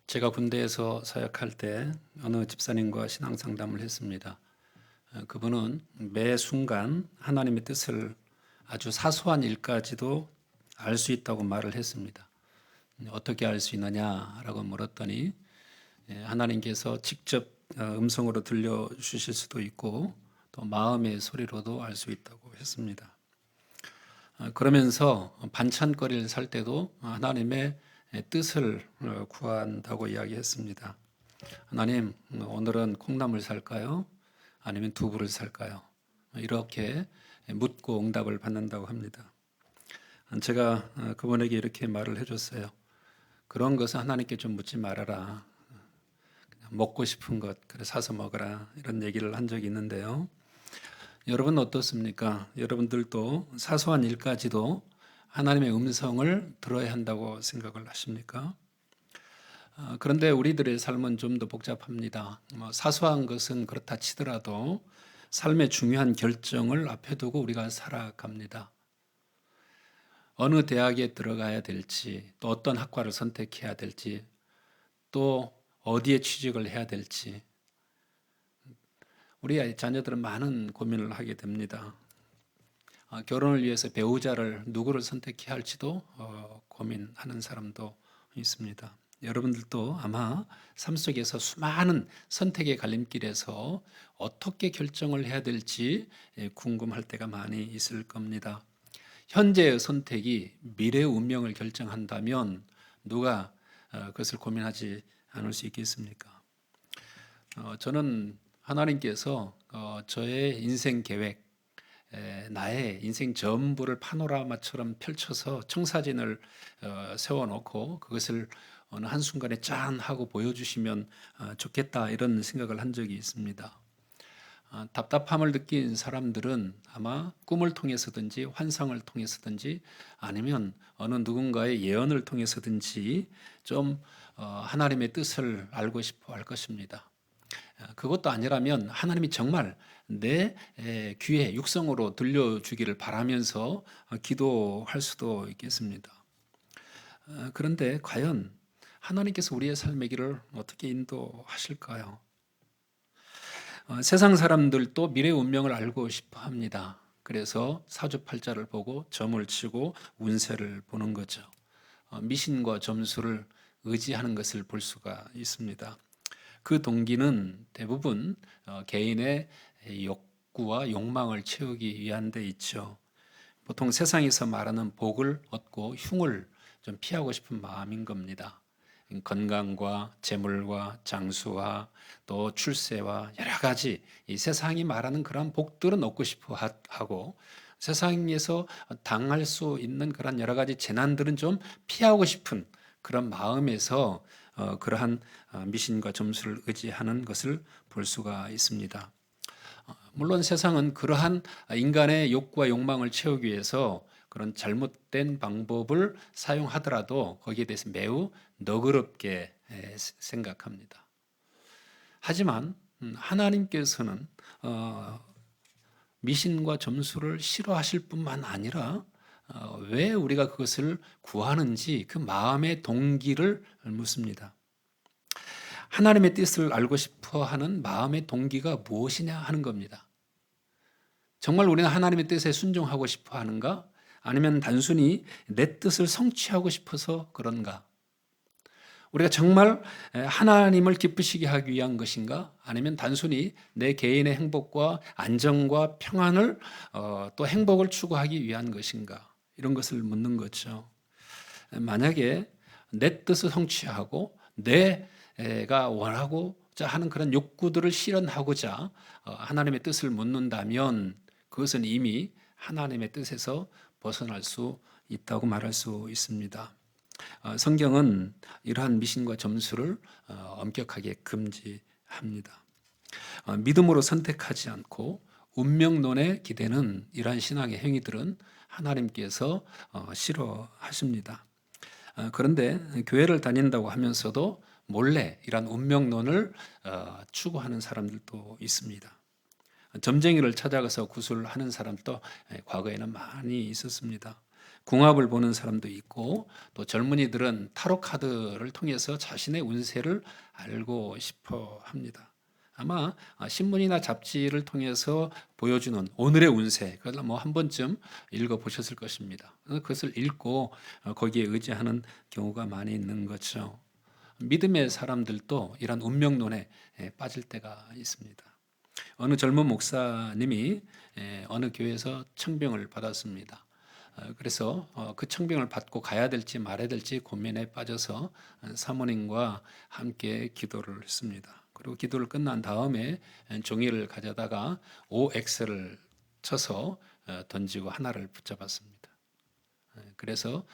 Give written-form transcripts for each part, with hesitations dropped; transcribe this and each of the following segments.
제가 군대에서 사역할 때 어느 집사님과 신앙 상담을 했습니다. 그분은 매 순간 하나님의 뜻을 아주 사소한 일까지도 알 수 있다고 말을 했습니다. 어떻게 알 수 있느냐라고 물었더니 하나님께서 직접 음성으로 들려주실 수도 있고 또 마음의 소리로도 알 수 있다고 했습니다. 그러면서 반찬거리를 살 때도 하나님의 뜻을 구한다고 이야기했습니다. 하나님, 오늘은 콩나물 살까요? 아니면 두부를 살까요? 이렇게 묻고 응답을 받는다고 합니다. 제가 그분에게 이렇게 말을 해줬어요. 그런 것은 하나님께 좀 묻지 말아라. 그냥 먹고 싶은 것, 그래 사서 먹어라. 이런 얘기를 한 적이 있는데요. 여러분 어떻습니까? 여러분들도 사소한 일까지도 하나님의 음성을 들어야 한다고 생각을 하십니까? 그런데 우리들의 삶은 좀 더 복잡합니다. 사소한 것은 그렇다 치더라도 삶의 중요한 결정을 앞에 두고 우리가 살아갑니다. 어느 대학에 들어가야 될지, 또 어떤 학과를 선택해야 될지, 또 어디에 취직을 해야 될지, 우리 자녀들은 많은 고민을 하게 됩니다. 결혼을 위해서 배우자를 누구를 선택해야 할지도 고민하는 사람도 있습니다. 여러분들도 아마 삶 속에서 수많은 선택의 갈림길에서 어떻게 결정을 해야 될지 궁금할 때가 많이 있을 겁니다. 현재의 선택이 미래의 운명을 결정한다면 누가 그것을 고민하지 않을 수 있겠습니까? 저는 하나님께서 저의 인생 계획, 나의 인생 전부를 파노라마처럼 펼쳐서 청사진을 세워놓고 그것을 어느 한순간에 짠 하고 보여주시면 좋겠다 이런 생각을 한 적이 있습니다. 답답함을 느낀 사람들은 아마 꿈을 통해서든지 환상을 통해서든지 아니면 어느 누군가의 예언을 통해서든지 좀 하나님의 뜻을 알고 싶어 할 것입니다. 그것도 아니라면 하나님이 정말 내 귀에 육성으로 들려주기를 바라면서 기도할 수도 있겠습니다. 그런데 과연 하나님께서 우리의 삶의 길을 어떻게 인도하실까요? 세상 사람들도 미래 운명을 알고 싶어 합니다. 그래서 사주팔자를 보고 점을 치고 운세를 보는 거죠. 미신과 점수를 의지하는 것을 볼 수가 있습니다. 그 동기는 대부분 개인의 욕구와 욕망을 채우기 위한 데 있죠. 보통 세상에서 말하는 복을 얻고 흉을 좀 피하고 싶은 마음인 겁니다. 건강과 재물과 장수와 또 출세와 여러 가지 이 세상이 말하는 그런 복들은 얻고 싶어 하고 세상에서 당할 수 있는 그런 여러 가지 재난들은 좀 피하고 싶은 그런 마음에서 그러한 미신과 점수를 의지하는 것을 볼 수가 있습니다. 물론 세상은 그러한 인간의 욕구와 욕망을 채우기 위해서 그런 잘못된 방법을 사용하더라도 거기에 대해서 매우 너그럽게 생각합니다. 하지만 하나님께서는 미신과 점수를 싫어하실 뿐만 아니라 왜 우리가 그것을 구하는지 그 마음의 동기를 묻습니다. 하나님의 뜻을 알고 싶어 하는 마음의 동기가 무엇이냐 하는 겁니다. 정말 우리는 하나님의 뜻에 순종하고 싶어 하는가? 아니면 단순히 내 뜻을 성취하고 싶어서 그런가? 우리가 정말 하나님을 기쁘시게 하기 위한 것인가? 아니면 단순히 내 개인의 행복과 안정과 평안을 또 행복을 추구하기 위한 것인가? 이런 것을 묻는 거죠. 만약에 내 뜻을 성취하고 내가 원하고자 하는 그런 욕구들을 실현하고자 하나님의 뜻을 묻는다면 그것은 이미 하나님의 뜻에서 벗어날 수 있다고 말할 수 있습니다. 성경은 이러한 미신과 점수를 엄격하게 금지합니다. 믿음으로 선택하지 않고 운명론에 기대는 이러한 신앙의 행위들은 하나님께서 싫어하십니다. 그런데 교회를 다닌다고 하면서도 몰래 이러한 운명론을 추구하는 사람들도 있습니다. 점쟁이를 찾아가서 구술하는 사람도 과거에는 많이 있었습니다. 궁합을 보는 사람도 있고 또 젊은이들은 타로 카드를 통해서 자신의 운세를 알고 싶어 합니다. 아마 신문이나 잡지를 통해서 보여주는 오늘의 운세, 그걸 뭐 한 번쯤 읽어보셨을 것입니다. 그것을 읽고 거기에 의지하는 경우가 많이 있는 거죠. 믿음의 사람들도 이런 운명론에 빠질 때가 있습니다. 어느 젊은 목사님이 어느 교회에서 청병을 받았습니다. 그래서 그 청병을 받고 가야 될지 말아야 될지 고민에 빠져서 사모님과 함께 기도를 했습니다. 그리고 기도를 끝난 다음에 종이를 가져다가 OX를 쳐서 던지고 하나를 붙잡았습니다. 그래서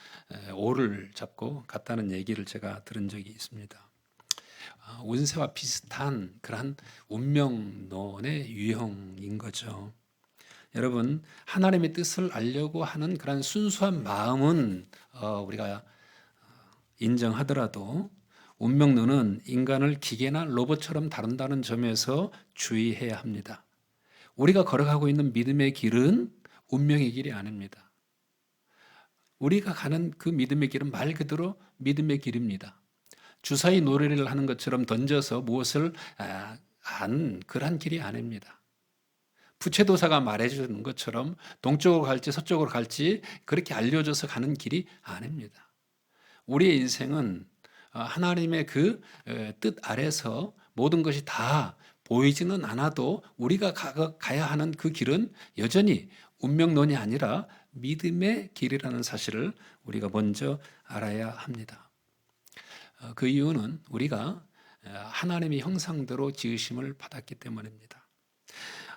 O를 잡고 갔다는 얘기를 제가 들은 적이 있습니다. 운세와 비슷한 그러한 운명론의 유형인 거죠. 여러분, 하나님의 뜻을 알려고 하는 그런 순수한 마음은 우리가 인정하더라도 운명론은 인간을 기계나 로봇처럼 다룬다는 점에서 주의해야 합니다. 우리가 걸어가고 있는 믿음의 길은 운명의 길이 아닙니다. 우리가 가는 그 믿음의 길은 말 그대로 믿음의 길입니다. 주사위 놀이를 하는 것처럼 던져서 무엇을 그러한 길이 아닙니다. 부채도사가 말해주는 것처럼 동쪽으로 갈지 서쪽으로 갈지 그렇게 알려줘서 가는 길이 아닙니다. 우리의 인생은 하나님의 그 뜻 아래서 모든 것이 다 보이지는 않아도 우리가 가야 하는 그 길은 여전히 운명론이 아니라 믿음의 길이라는 사실을 우리가 먼저 알아야 합니다. 그 이유는 우리가 하나님의 형상대로 지으심을 받았기 때문입니다.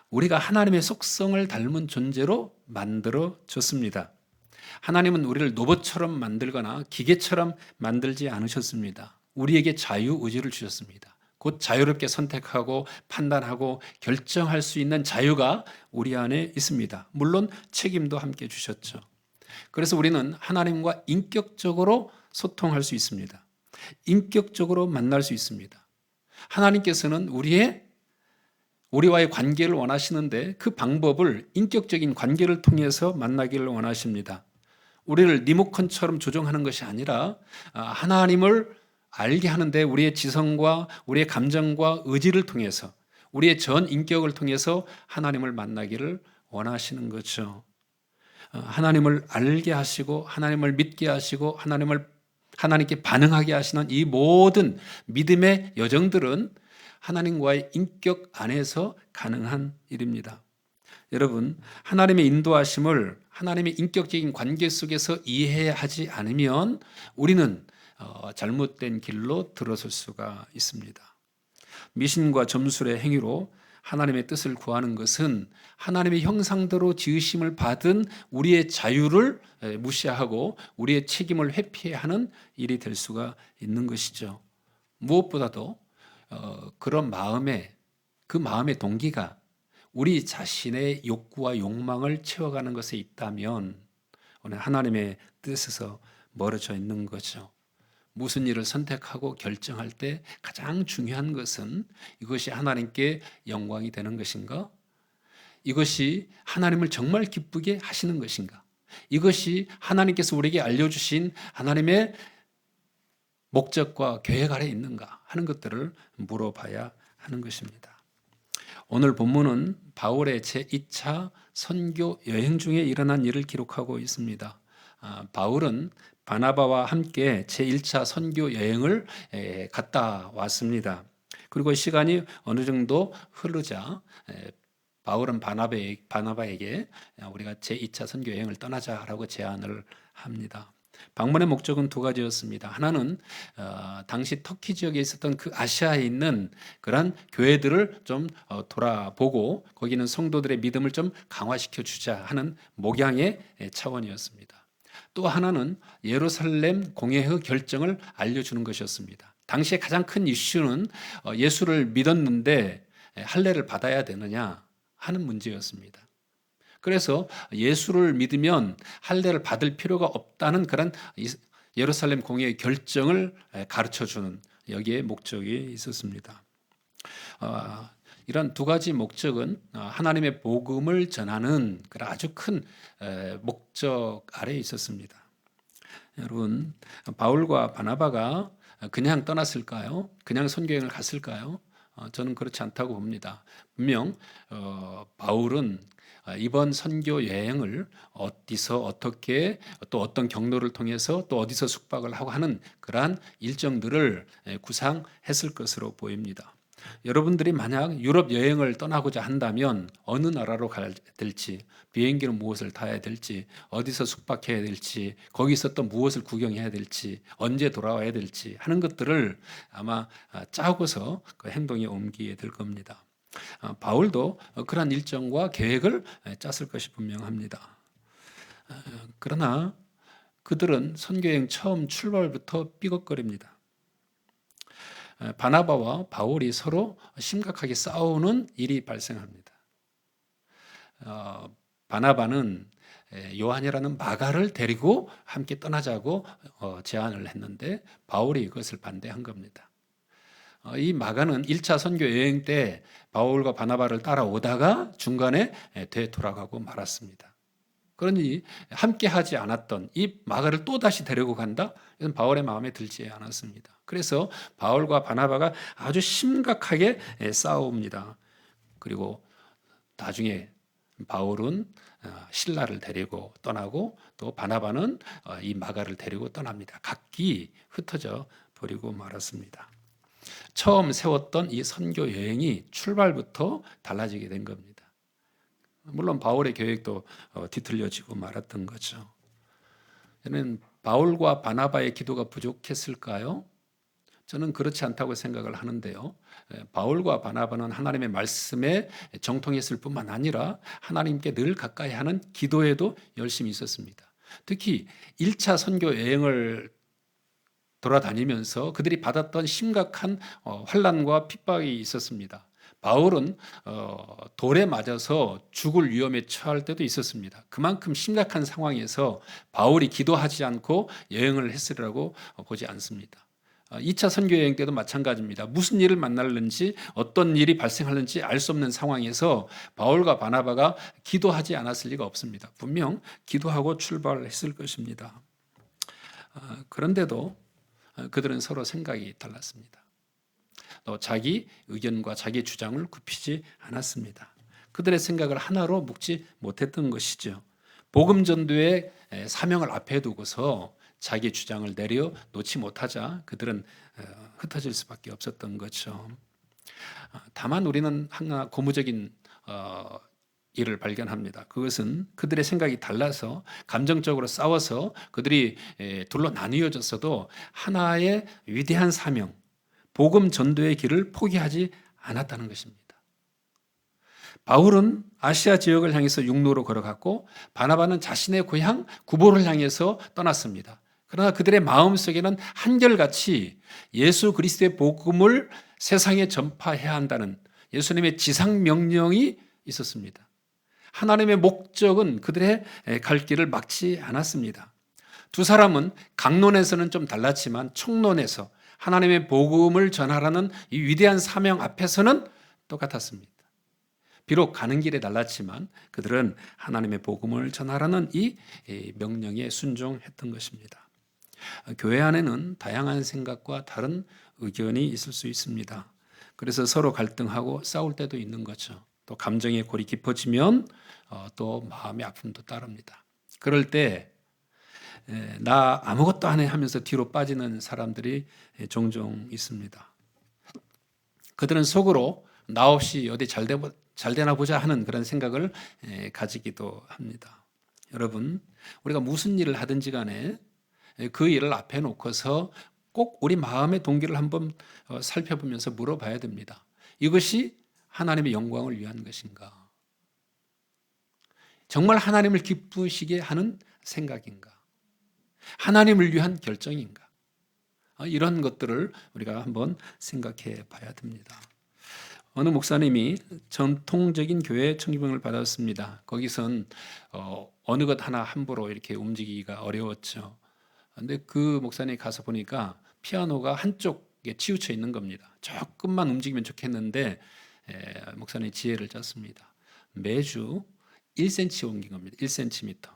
우리가 하나님의 속성을 닮은 존재로 만들어졌습니다. 하나님은 우리를 로봇처럼 만들거나 기계처럼 만들지 않으셨습니다. 우리에게 자유의지를 주셨습니다. 곧 자유롭게 선택하고 판단하고 결정할 수 있는 자유가 우리 안에 있습니다. 물론 책임도 함께 주셨죠. 그래서 우리는 하나님과 인격적으로 소통할 수 있습니다. 인격적으로 만날 수 있습니다. 하나님께서는 우리와의 관계를 원하시는데 그 방법을 인격적인 관계를 통해서 만나기를 원하십니다. 우리를 리모컨처럼 조종하는 것이 아니라 하나님을 알게 하는데 우리의 지성과 우리의 감정과 의지를 통해서 우리의 전 인격을 통해서 하나님을 만나기를 원하시는 거죠. 하나님을 알게 하시고 하나님을 믿게 하시고 하나님께 반응하게 하시는 이 모든 믿음의 여정들은 하나님과의 인격 안에서 가능한 일입니다. 여러분, 하나님의 인도하심을 하나님의 인격적인 관계 속에서 이해하지 않으면 우리는 잘못된 길로 들어설 수가 있습니다. 미신과 점술의 행위로 하나님의 뜻을 구하는 것은 하나님의 형상대로 지으심을 받은 우리의 자유를 무시하고 우리의 책임을 회피하는 일이 될 수가 있는 것이죠. 무엇보다도 그런 그 마음의 동기가 우리 자신의 욕구와 욕망을 채워가는 것에 있다면 오늘 하나님의 뜻에서 멀어져 있는 거죠. 무슨 일을 선택하고 결정할 때 가장 중요한 것은 이것이 하나님께 영광이 되는 것인가? 이것이 하나님을 정말 기쁘게 하시는 것인가? 이것이 하나님께서 우리에게 알려주신 하나님의 목적과 계획 아래 있는가 하는 것들을 물어봐야 하는 것입니다. 오늘 본문은 바울의 제2차 선교 여행 중에 일어난 일을 기록하고 있습니다. 바울은 바나바와 함께 제1차 선교 여행을 갔다 왔습니다. 그리고 시간이 어느 정도 흐르자 바울은 바나바에게 우리가 제2차 선교 여행을 떠나자라고 제안을 합니다. 방문의 목적은 두 가지였습니다. 하나는 당시 터키 지역에 있었던 그 아시아에 있는 그런 교회들을 좀 돌아보고 거기는 성도들의 믿음을 좀 강화시켜 주자 하는 목양의 차원이었습니다. 또 하나는 예루살렘 공회의 결정을 알려주는 것이었습니다. 당시에 가장 큰 이슈는 예수를 믿었는데 할례를 받아야 되느냐 하는 문제였습니다. 그래서 예수를 믿으면 할례를 받을 필요가 없다는 그런 예루살렘 공회의 결정을 가르쳐주는 여기에 목적이 있었습니다. 이런 두 가지 목적은 하나님의 복음을 전하는 그런 아주 큰 목적 아래에 있었습니다. 여러분, 바울과 바나바가 그냥 떠났을까요? 그냥 선교행을 갔을까요? 저는 그렇지 않다고 봅니다. 분명 바울은 이번 선교 여행을 어디서 어떻게 또 어떤 경로를 통해서 또 어디서 숙박을 하고 하는 그러한 일정들을 구상했을 것으로 보입니다. 여러분들이 만약 유럽 여행을 떠나고자 한다면 어느 나라로 가야 될지, 비행기는 무엇을 타야 될지, 어디서 숙박해야 될지, 거기서 또 무엇을 구경해야 될지, 언제 돌아와야 될지 하는 것들을 아마 짜고서 그 행동에 옮기게 될 겁니다. 바울도 그러한 일정과 계획을 짰을 것이 분명합니다. 그러나 그들은 선교여행 처음 출발부터 삐걱거립니다. 바나바와 바울이 서로 심각하게 싸우는 일이 발생합니다. 바나바는 요한이라는 마가를 데리고 함께 떠나자고 제안을 했는데 바울이 그것을 반대한 겁니다. 이 마가는 1차 선교 여행 때 바울과 바나바를 따라오다가 중간에 되돌아가고 말았습니다. 그러니 함께 하지 않았던 이 마가를 또다시 데리고 간다? 이건 바울의 마음에 들지 않았습니다. 그래서 바울과 바나바가 아주 심각하게 싸웁니다. 그리고 나중에 바울은 실라를 데리고 떠나고 또 바나바는 이 마가를 데리고 떠납니다. 각기 흩어져 버리고 말았습니다. 처음 세웠던 이 선교 여행이 출발부터 달라지게 된 겁니다. 물론 바울의 계획도 뒤틀려지고 말았던 거죠. 저는 바울과 바나바의 기도가 부족했을까요? 저는 그렇지 않다고 생각을 하는데요. 바울과 바나바는 하나님의 말씀에 정통했을 뿐만 아니라 하나님께 늘 가까이 하는 기도에도 열심히 있었습니다. 특히 1차 선교 여행을 돌아다니면서 그들이 받았던 심각한 환난과 핍박이 있었습니다. 바울은 돌에 맞아서 죽을 위험에 처할 때도 있었습니다. 그만큼 심각한 상황에서 바울이 기도하지 않고 여행을 했으리라고 보지 않습니다. 2차 선교 여행 때도 마찬가지입니다. 무슨 일을 만날는지 어떤 일이 발생하는지 알 수 없는 상황에서 바울과 바나바가 기도하지 않았을 리가 없습니다. 분명 기도하고 출발했을 것입니다. 그런데도 그들은 서로 생각이 달랐습니다. 또 자기 의견과 자기 주장을 굽히지 않았습니다. 그들의 생각을 하나로 묶지 못했던 것이죠. 복음 전도의 사명을 앞에 두고서 자기 주장을 내려놓지 못하자 그들은 흩어질 수밖에 없었던 거죠. 다만 우리는 하나 고무적인 일을 발견합니다. 그것은 그들의 생각이 달라서 감정적으로 싸워서 그들이 둘로 나뉘어졌어도 하나의 위대한 사명, 복음 전도의 길을 포기하지 않았다는 것입니다. 바울은 아시아 지역을 향해서 육로로 걸어갔고 바나바는 자신의 고향 구보를 향해서 떠났습니다. 그러나 그들의 마음속에는 한결같이 예수 그리스도의 복음을 세상에 전파해야 한다는 예수님의 지상 명령이 있었습니다. 하나님의 목적은 그들의 갈 길을 막지 않았습니다. 두 사람은 강론에서는 좀 달랐지만 총론에서 하나님의 복음을 전하라는 이 위대한 사명 앞에서는 똑같았습니다. 비록 가는 길에 달랐지만 그들은 하나님의 복음을 전하라는 이 명령에 순종했던 것입니다. 교회 안에는 다양한 생각과 다른 의견이 있을 수 있습니다. 그래서 서로 갈등하고 싸울 때도 있는 거죠. 또 감정의 골이 깊어지면 또 마음의 아픔도 따릅니다. 그럴 때 나 아무것도 안 해 하면서 뒤로 빠지는 사람들이 종종 있습니다. 그들은 속으로 나 없이 어디 잘 되나 보자 하는 그런 생각을 가지기도 합니다. 여러분, 우리가 무슨 일을 하든지 간에 그 일을 앞에 놓고서 꼭 우리 마음의 동기를 한번 살펴보면서 물어봐야 됩니다. 이것이 하나님의 영광을 위한 것인가? 정말 하나님을 기쁘시게 하는 생각인가? 하나님을 위한 결정인가? 이런 것들을 우리가 한번 생각해 봐야 됩니다. 어느 목사님이 전통적인 교회 청기병을 받았습니다. 거기선 어느 것 하나 함부로 이렇게 움직이기가 어려웠죠. 그런데 그 목사님이 가서 보니까 피아노가 한쪽에 치우쳐 있는 겁니다. 조금만 움직이면 좋겠는데 목사님이 지혜를 짰습니다. 매주 1cm 옮긴 겁니다. 1cm.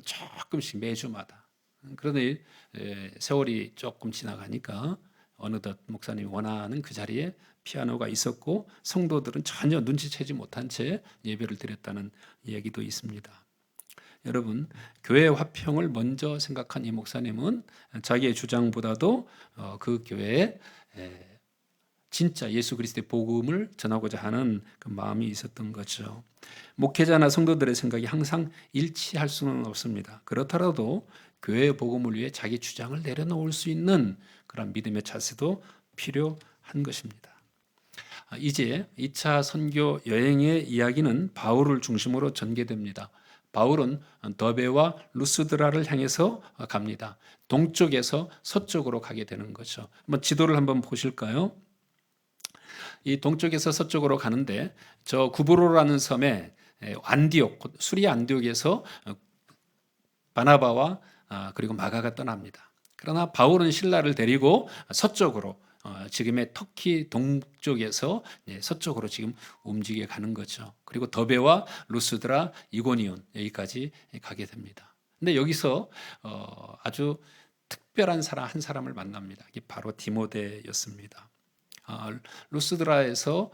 조금씩 매주마다. 그러더니 세월이 조금 지나가니까 어느덧 목사님이 원하는 그 자리에 피아노가 있었고 성도들은 전혀 눈치채지 못한 채 예배를 드렸다는 얘기도 있습니다. 여러분, 교회 화평을 먼저 생각한 이 목사님은 자기의 주장보다도 그 교회에 진짜 예수 그리스도의 복음을 전하고자 하는 그 마음이 있었던 거죠. 목회자나 성도들의 생각이 항상 일치할 수는 없습니다. 그렇더라도 교회의 복음을 위해 자기 주장을 내려놓을 수 있는 그런 믿음의 자세도 필요한 것입니다. 이제 2차 선교 여행의 이야기는 바울을 중심으로 전개됩니다. 바울은 더베와 루스드라를 향해서 갑니다. 동쪽에서 서쪽으로 가게 되는 거죠. 한번 지도를 한번 보실까요? 이 동쪽에서 서쪽으로 가는데 저 구브로라는 섬에 안디옥, 수리아 안디옥에서 바나바와 그리고 마가가 떠납니다. 그러나 바울은 신라를 데리고 서쪽으로 지금의 터키 동쪽에서 서쪽으로 지금 움직여 가는 거죠. 그리고 더베와 루스드라, 이고니온 여기까지 가게 됩니다. 근데 여기서 아주 특별한 사람 한 사람을 만납니다. 이게 바로 디모데였습니다. 루스드라에서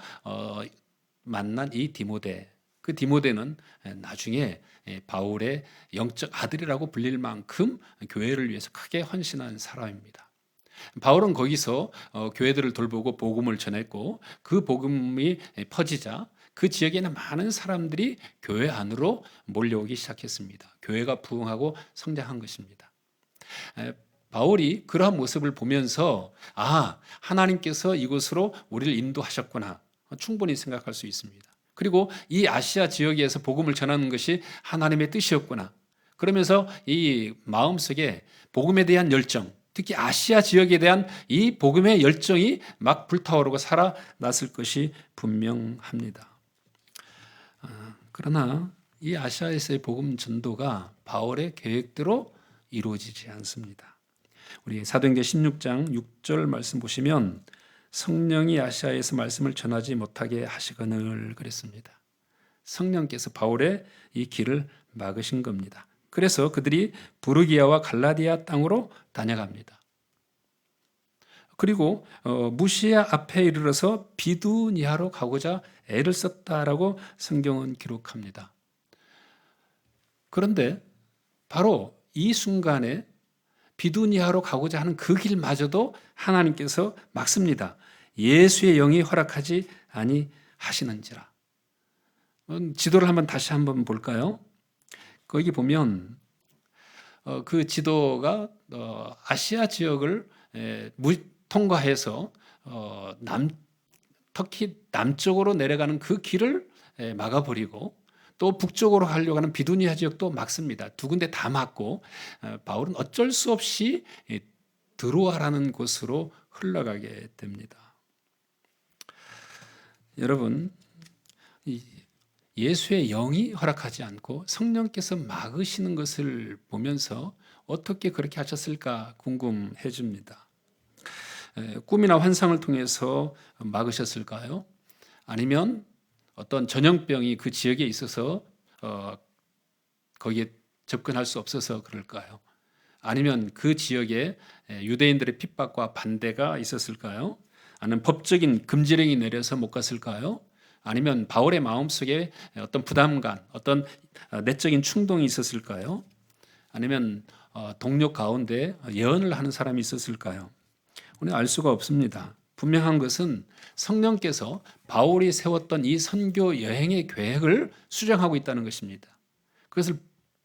만난 이 디모데, 그 디모데는 나중에 바울의 영적 아들이라고 불릴 만큼 교회를 위해서 크게 헌신한 사람입니다. 바울은 거기서 교회들을 돌보고 복음을 전했고 그 복음이 퍼지자 그 지역에는 많은 사람들이 교회 안으로 몰려오기 시작했습니다. 교회가 부흥하고 성장한 것입니다. 바울이 그러한 모습을 보면서 하나님께서 이곳으로 우리를 인도하셨구나 충분히 생각할 수 있습니다. 그리고 이 아시아 지역에서 복음을 전하는 것이 하나님의 뜻이었구나. 그러면서 이 마음속에 복음에 대한 열정, 특히 아시아 지역에 대한 이 복음의 열정이 막 불타오르고 살아났을 것이 분명합니다. 그러나 이 아시아에서의 복음 전도가 바울의 계획대로 이루어지지 않습니다. 우리 사도행전 16장 6절 말씀 보시면 성령이 아시아에서 말씀을 전하지 못하게 하시거늘 그랬습니다. 성령께서 바울의 이 길을 막으신 겁니다. 그래서 그들이 부르기아와 갈라디아 땅으로 다녀갑니다. 그리고 무시아 앞에 이르러서 비두니아로 가고자 애를 썼다라고 성경은 기록합니다. 그런데 바로 이 순간에 비두니아로 가고자 하는 그 길마저도 하나님께서 막습니다. 예수의 영이 허락하지 아니하시는지라. 지도를 다시 한번 볼까요? 거기 보면 그 지도가 아시아 지역을 통과해서 터키 남쪽으로 내려가는 그 길을 막아버리고 또 북쪽으로 가려고 하는 비두니아 지역도 막습니다. 두 군데 다 막고 바울은 어쩔 수 없이 드로아라는 곳으로 흘러가게 됩니다. 여러분, 예수의 영이 허락하지 않고 성령께서 막으시는 것을 보면서 어떻게 그렇게 하셨을까 궁금해집니다. 꿈이나 환상을 통해서 막으셨을까요? 아니면 어떤 전염병이 그 지역에 있어서 거기에 접근할 수 없어서 그럴까요? 아니면 그 지역에 유대인들의 핍박과 반대가 있었을까요? 아니면 법적인 금지령이 내려서 못 갔을까요? 아니면 바울의 마음속에 어떤 부담감, 어떤 내적인 충동이 있었을까요? 아니면 동료 가운데 예언을 하는 사람이 있었을까요? 우리는 알 수가 없습니다. 분명한 것은 성령께서 바울이 세웠던 이 선교 여행의 계획을 수정하고 있다는 것입니다. 그것을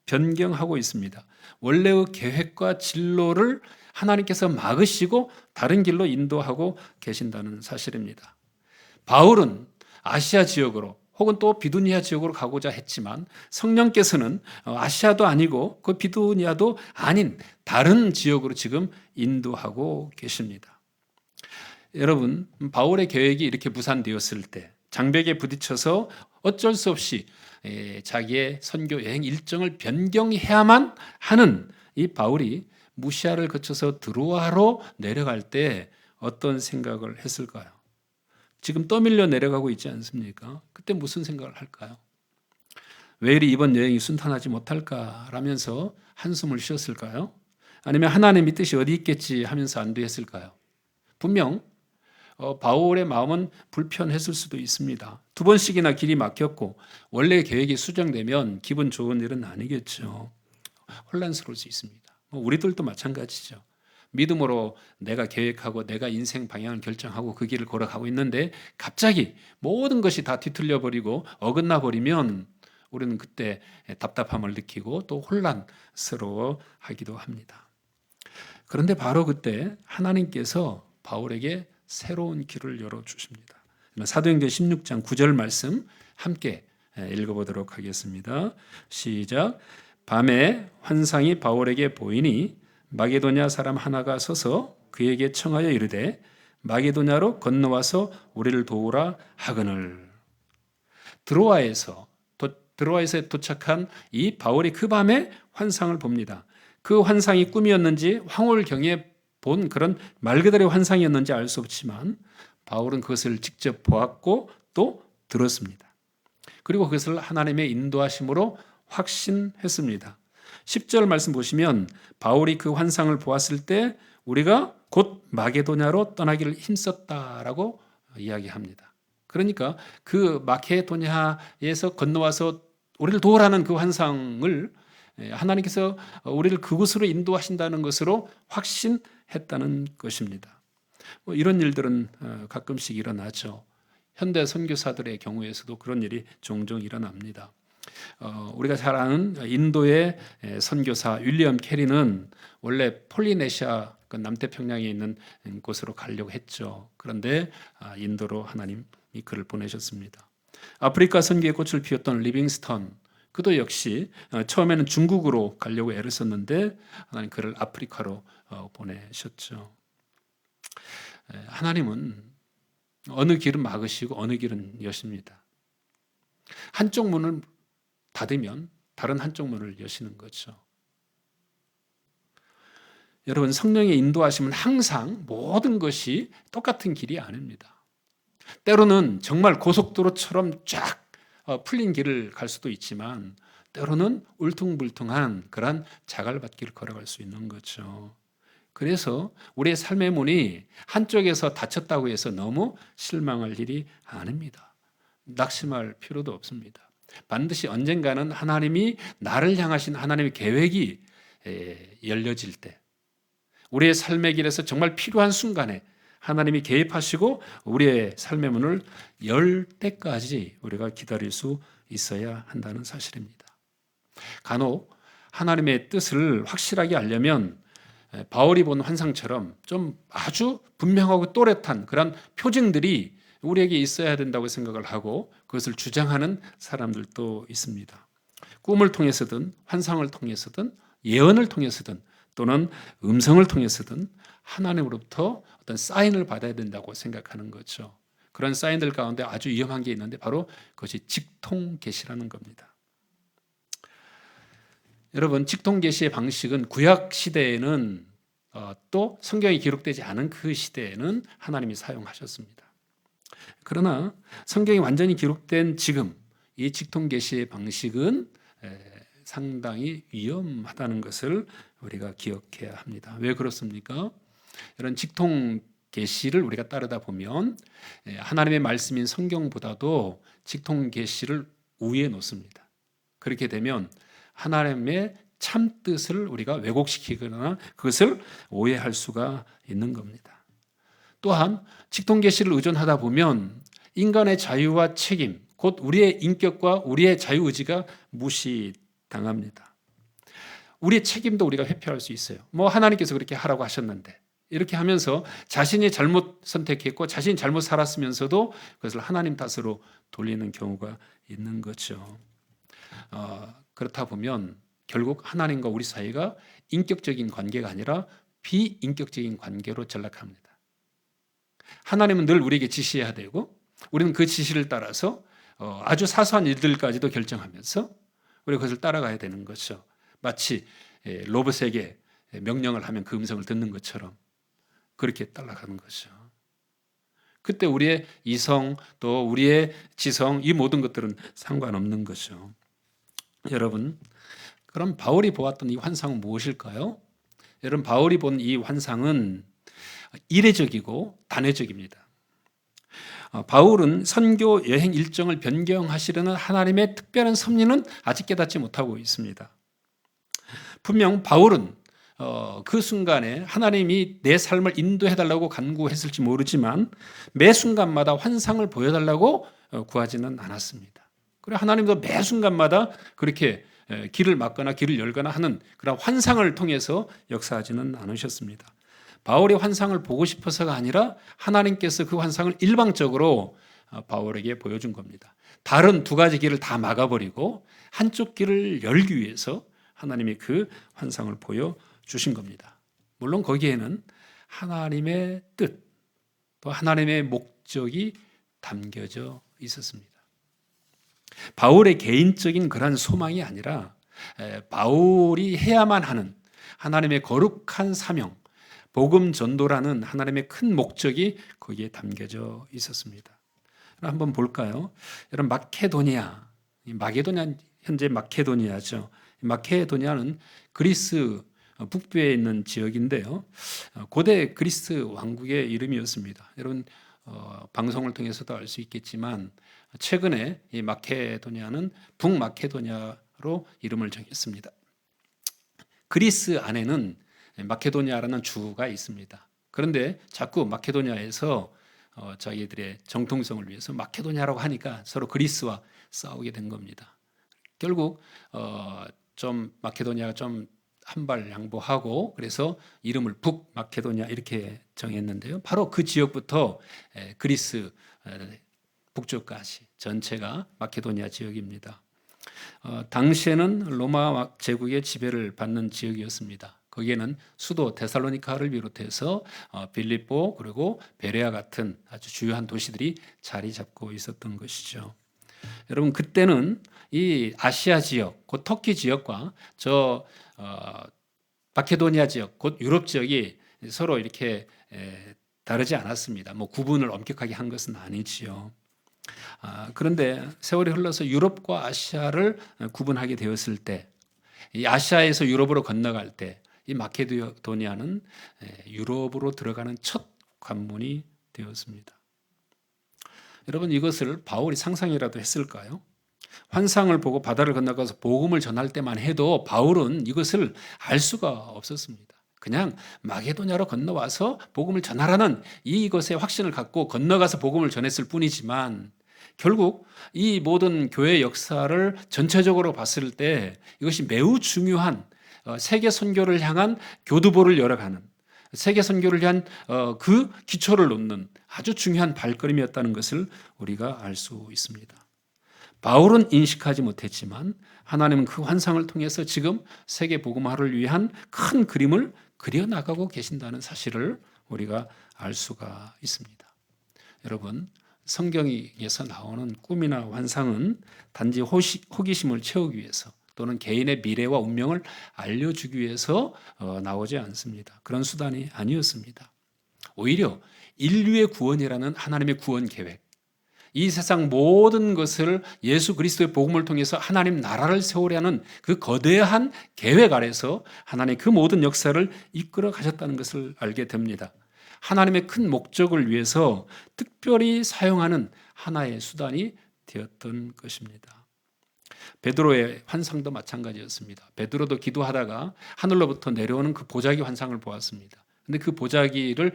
변경하고 있습니다. 원래의 계획과 진로를 하나님께서 막으시고 다른 길로 인도하고 계신다는 사실입니다. 바울은 아시아 지역으로 혹은 또 비두니아 지역으로 가고자 했지만 성령께서는 아시아도 아니고 그 비두니아도 아닌 다른 지역으로 지금 인도하고 계십니다. 여러분, 바울의 계획이 이렇게 무산되었을 때 장벽에 부딪혀서 어쩔 수 없이 자기의 선교 여행 일정을 변경해야만 하는 이 바울이 무시아를 거쳐서 드로아로 내려갈 때 어떤 생각을 했을까요? 지금 떠밀려 내려가고 있지 않습니까? 그때 무슨 생각을 할까요? 왜 이리 이번 여행이 순탄하지 못할까라면서 한숨을 쉬었을까요? 아니면 하나님의 뜻이 어디 있겠지 하면서 안도했을까요? 분명 바울의 마음은 불편했을 수도 있습니다. 두 번씩이나 길이 막혔고 원래 계획이 수정되면 기분 좋은 일은 아니겠죠. 혼란스러울 수 있습니다. 우리들도 마찬가지죠. 믿음으로 내가 계획하고 내가 인생 방향을 결정하고 그 길을 걸어가고 있는데 갑자기 모든 것이 다 뒤틀려 버리고 어긋나 버리면 우리는 그때 답답함을 느끼고 또 혼란스러워 하기도 합니다. 그런데 바로 그때 하나님께서 바울에게 새로운 길을 열어주십니다. 사도행전 16장 9절 말씀 함께 읽어보도록 하겠습니다. 시작. 밤에 환상이 바울에게 보이니 마게도냐 사람 하나가 서서 그에게 청하여 이르되 마게도냐로 건너와서 우리를 도우라 하거늘. 드로아에서 도착한 이 바울이 그 밤에 환상을 봅니다. 그 환상이 꿈이었는지 황홀경에 본 그런 말 그대로의 환상이었는지 알 수 없지만 바울은 그것을 직접 보았고 또 들었습니다. 그리고 그것을 하나님의 인도하심으로 확신했습니다. 10절 말씀 보시면 바울이 그 환상을 보았을 때 우리가 곧 마게도냐로 떠나기를 힘썼다라고 이야기합니다. 그러니까 그 마게도냐에서 건너와서 우리를 도우라는 그 환상을 하나님께서 우리를 그곳으로 인도하신다는 것으로 확신했다는 것입니다. 이런 일들은 가끔씩 일어나죠. 현대 선교사들의 경우에서도 그런 일이 종종 일어납니다. 우리가 잘 아는 인도의 선교사 윌리엄 캐리는 원래 폴리네시아 그 남태평양에 있는 곳으로 가려고 했죠. 그런데 인도로 하나님이 그를 보내셨습니다. 아프리카 선교의 꽃을 피웠던 리빙스턴, 그도 역시 처음에는 중국으로 가려고 애를 썼는데 하나님 그를 아프리카로 보내셨죠. 하나님은 어느 길은 막으시고 어느 길은 여십니다. 한쪽 문을 닫으면 다른 한쪽 문을 여시는 거죠. 여러분, 성령의 인도하심은 항상 모든 것이 똑같은 길이 아닙니다. 때로는 정말 고속도로처럼 쫙 풀린 길을 갈 수도 있지만 때로는 울퉁불퉁한 그런 자갈밭길을 걸어갈 수 있는 거죠. 그래서 우리의 삶의 문이 한쪽에서 닫혔다고 해서 너무 실망할 일이 아닙니다. 낙심할 필요도 없습니다. 반드시 언젠가는 하나님이 나를 향하신 하나님의 계획이 열려질 때, 우리의 삶의 길에서 정말 필요한 순간에 하나님이 개입하시고 우리의 삶의 문을 열 때까지 우리가 기다릴 수 있어야 한다는 사실입니다. 간혹 하나님의 뜻을 확실하게 알려면 바울이 본 환상처럼 좀 아주 분명하고 또렷한 그런 표징들이 우리에게 있어야 된다고 생각을 하고 그것을 주장하는 사람들도 있습니다. 꿈을 통해서든 환상을 통해서든 예언을 통해서든 또는 음성을 통해서든 하나님으로부터 어떤 사인을 받아야 된다고 생각하는 거죠. 그런 사인들 가운데 아주 위험한 게 있는데 바로 그것이 직통계시라는 겁니다. 여러분, 직통계시의 방식은 구약 시대에는 또 성경이 기록되지 않은 그 시대에는 하나님이 사용하셨습니다. 그러나 성경이 완전히 기록된 지금 이 직통계시의 방식은 상당히 위험하다는 것을 우리가 기억해야 합니다. 왜 그렇습니까? 이런 직통계시를 우리가 따르다 보면 하나님의 말씀인 성경보다도 직통계시를 우위에 놓습니다. 그렇게 되면 하나님의 참뜻을 우리가 왜곡시키거나 그것을 오해할 수가 있는 겁니다. 또한 직통계시를 의존하다 보면 인간의 자유와 책임, 곧 우리의 인격과 우리의 자유의지가 무시당합니다. 우리의 책임도 우리가 회피할 수 있어요. 하나님께서 그렇게 하라고 하셨는데 이렇게 하면서 자신이 잘못 선택했고 자신이 잘못 살았으면서도 그것을 하나님 탓으로 돌리는 경우가 있는 거죠. 그렇다 보면 결국 하나님과 우리 사이가 인격적인 관계가 아니라 비인격적인 관계로 전락합니다. 하나님은 늘 우리에게 지시해야 되고 우리는 그 지시를 따라서 아주 사소한 일들까지도 결정하면서 우리가 그것을 따라가야 되는 거죠. 마치 로봇에게 명령을 하면 그 음성을 듣는 것처럼 그렇게 따라가는 거죠. 그때 우리의 이성 또 우리의 지성 이 모든 것들은 상관없는 거죠. 여러분, 그럼 바울이 보았던 이 환상은 무엇일까요? 여러분, 바울이 본 이 환상은 이례적이고 단회적입니다. 바울은 선교 여행 일정을 변경하시려는 하나님의 특별한 섭리는 아직 깨닫지 못하고 있습니다. 분명 바울은 그 순간에 하나님이 내 삶을 인도해달라고 간구했을지 모르지만 매 순간마다 환상을 보여달라고 구하지는 않았습니다. 그리고 하나님도 매 순간마다 그렇게 길을 막거나 길을 열거나 하는 그런 환상을 통해서 역사하지는 않으셨습니다. 바울의 환상을 보고 싶어서가 아니라 하나님께서 그 환상을 일방적으로 바울에게 보여준 겁니다. 다른 두 가지 길을 다 막아버리고 한쪽 길을 열기 위해서 하나님이 그 환상을 보여주신 겁니다. 물론 거기에는 하나님의 뜻, 또 하나님의 목적이 담겨져 있었습니다. 바울의 개인적인 그런 소망이 아니라 바울이 해야만 하는 하나님의 거룩한 사명, 복음 전도라는 하나님의 큰 목적이 거기에 담겨져 있었습니다. 한번 볼까요? 여러분, 마케도니아, 현재 마케도니아죠. 마케도니아는 그리스 북부에 있는 지역인데요. 고대 그리스 왕국의 이름이었습니다. 여러분, 방송을 통해서도 알 수 있겠지만 최근에 이 마케도니아는 북마케도니아로 이름을 정했습니다. 그리스 안에는 마케도니아라는 주가 있습니다. 그런데 자꾸 마케도니아에서 자기들의 정통성을 위해서 마케도니아라고 하니까 서로 그리스와 싸우게 된 겁니다. 결국 좀 마케도니아가 좀 한 발 양보하고 그래서 이름을 북마케도니아 이렇게 정했는데요. 바로 그 지역부터 그리스 북쪽까지 전체가 마케도니아 지역입니다. 당시에는 로마 제국의 지배를 받는 지역이었습니다. 거기에는 수도 데살로니카를 비롯해서 빌립보 그리고 베레아 같은 아주 주요한 도시들이 자리 잡고 있었던 것이죠. 여러분, 그때는 이 아시아 지역, 곧 터키 지역과 저 마케도니아 지역, 곧 유럽 지역이 서로 이렇게 다르지 않았습니다. 뭐 구분을 엄격하게 한 것은 아니지요. 그런데 세월이 흘러서 유럽과 아시아를 구분하게 되었을 때, 이 아시아에서 유럽으로 건너갈 때, 이 마케도니아는 유럽으로 들어가는 첫 관문이 되었습니다. 여러분, 이것을 바울이 상상이라도 했을까요? 환상을 보고 바다를 건너가서 복음을 전할 때만 해도 바울은 이것을 알 수가 없었습니다. 그냥 마게도냐로 건너와서 복음을 전하라는 이것에 확신을 갖고 건너가서 복음을 전했을 뿐이지만 결국 이 모든 교회 역사를 전체적으로 봤을 때 이것이 매우 중요한 세계 선교를 향한 교두보를 열어가는 세계 선교를 위한 그 기초를 놓는 아주 중요한 발걸음이었다는 것을 우리가 알 수 있습니다. 바울은 인식하지 못했지만 하나님은 그 환상을 통해서 지금 세계 복음화를 위한 큰 그림을 그려나가고 계신다는 사실을 우리가 알 수가 있습니다. 여러분, 성경에서 나오는 꿈이나 환상은 단지 호기심을 채우기 위해서 또는 개인의 미래와 운명을 알려주기 위해서 나오지 않습니다. 그런 수단이 아니었습니다. 오히려 인류의 구원이라는 하나님의 구원 계획, 이 세상 모든 것을 예수 그리스도의 복음을 통해서 하나님 나라를 세우려는 그 거대한 계획 아래서 하나님 그 모든 역사를 이끌어 가셨다는 것을 알게 됩니다. 하나님의 큰 목적을 위해서 특별히 사용하는 하나의 수단이 되었던 것입니다. 베드로의 환상도 마찬가지였습니다. 베드로도 기도하다가 하늘로부터 내려오는 그 보자기 환상을 보았습니다. 근데 그 보자기를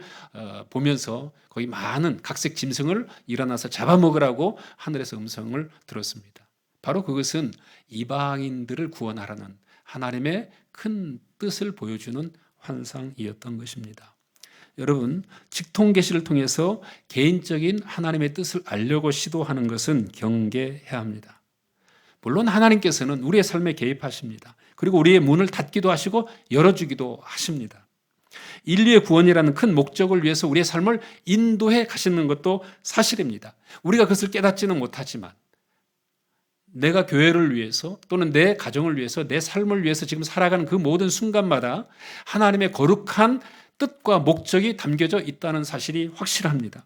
보면서 거기 많은 각색 짐승을 일어나서 잡아먹으라고 하늘에서 음성을 들었습니다. 바로 그것은 이방인들을 구원하라는 하나님의 큰 뜻을 보여주는 환상이었던 것입니다. 여러분, 직통계시를 통해서 개인적인 하나님의 뜻을 알려고 시도하는 것은 경계해야 합니다. 물론 하나님께서는 우리의 삶에 개입하십니다. 그리고 우리의 문을 닫기도 하시고 열어주기도 하십니다. 인류의 구원이라는 큰 목적을 위해서 우리의 삶을 인도해 가시는 것도 사실입니다. 우리가 그것을 깨닫지는 못하지만 내가 교회를 위해서 또는 내 가정을 위해서 내 삶을 위해서 지금 살아가는 그 모든 순간마다 하나님의 거룩한 뜻과 목적이 담겨져 있다는 사실이 확실합니다.